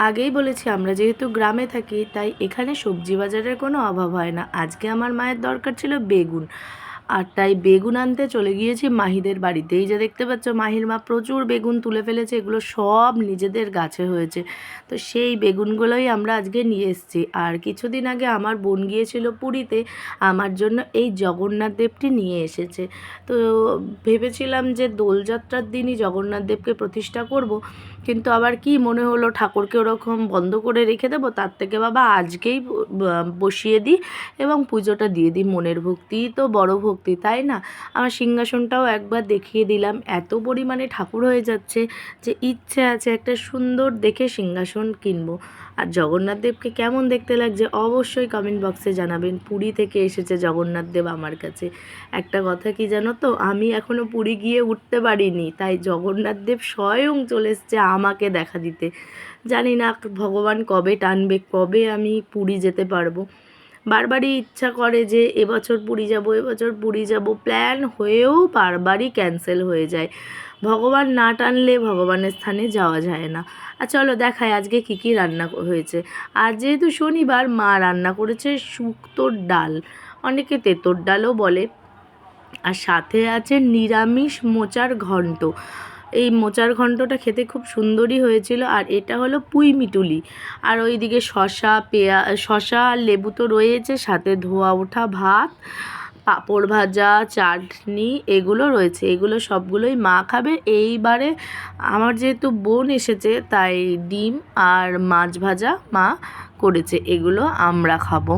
আগেই বলেছি আমরা যেহেতু গ্রামে থাকি তাই এখানে সবজি বাজারের কোনো অভাব হয় না। আজকে আমার মায়ের দরকার ছিল বেগুন, আর তাই বেগুন আনতে চলে গিয়েছি মাহিদের বাড়িতে। এই যে দেখতে পাচ্ছ মাহির মা প্রচুর বেগুন তুলে ফেলেছে, এগুলো সব নিজেদের গাছে হয়েছে। তো সেই বেগুনগুলোই আমরা আজকে নিয়ে এসেছি। আর কিছুদিন আগে আমার বোন গিয়েছিল পুরীতে, আমার জন্য এই জগন্নাথ দেবটি নিয়ে এসেছে। তো ভেবেছিলাম যে দোলযাত্রার দিনই জগন্নাথ দেবকে প্রতিষ্ঠা করব, কিন্তু আবার কি মনে হলো ঠাকুরকে ওরকম বন্ধ করে রেখে দেবো, তার থেকে বাবা আজকেই বসিয়ে দিই এবং পুজোটা দিয়ে দিই। মনের ভক্তিই তো বড় ভক্তি, তাই না? আমার সিংহাসনটাও একবার দেখিয়ে দিলাম, এত পরিমাণে ঠাকুর হয়ে যাচ্ছে যে ইচ্ছে আছে একটা সুন্দর দেখে সিংহাসন কিনবো। আর জগন্নাথ দেবকে কেমন দেখতে লাগছে অবশ্যই কমেন্ট বক্সে জানাবেন। পুরী থেকে এসেছে জগন্নাথ দেব আমার কাছে। একটা কথা কি জানো তো, আমি এখনও পুরী গিয়ে উঠতে পারিনি, তাই জগন্নাথ দেব স্বয়ং চলে এসছে আমাকে দেখা দিতে। জানি না ভগবান কবে টানবে, কবে আমি পুরী যেতে পারবো। বারবারই ইচ্ছা করে যে এবছর পুরী যাব, এবছর পুরী যাব, প্ল্যান হয়েও বারবারই ক্যান্সেল হয়ে যায়। ভগবান না টানলে ভগবানের স্থানে যাওয়া যায় না। আর চলো দেখায় আজকে কী কী রান্না হয়েছে। আজ যেহেতু শনিবার, মা রান্না করেছে শুক্তোর ডাল, অনেকে তেঁতোর ডালও বলে, আর সাথে আছে নিরামিষ মোচার ঘন্ট। এই মোচার ঘন্টটা খেতে খুব সুন্দরই হয়েছিল। আর এটা হলো পুঁই মিটুলি। আর ওইদিকে শশা আর লেবু তো রয়েছে, সাথে ধোয়া ওঠা ভাত, পাঁপড় ভাজা, চাটনি, এগুলো রয়েছে। এগুলো সবগুলোই মা খাবে। এইবারে আমার যেহেতু বোন এসেছে তাই ডিম আর মাছ ভাজা মা করেছে, এগুলো আমরা খাবো।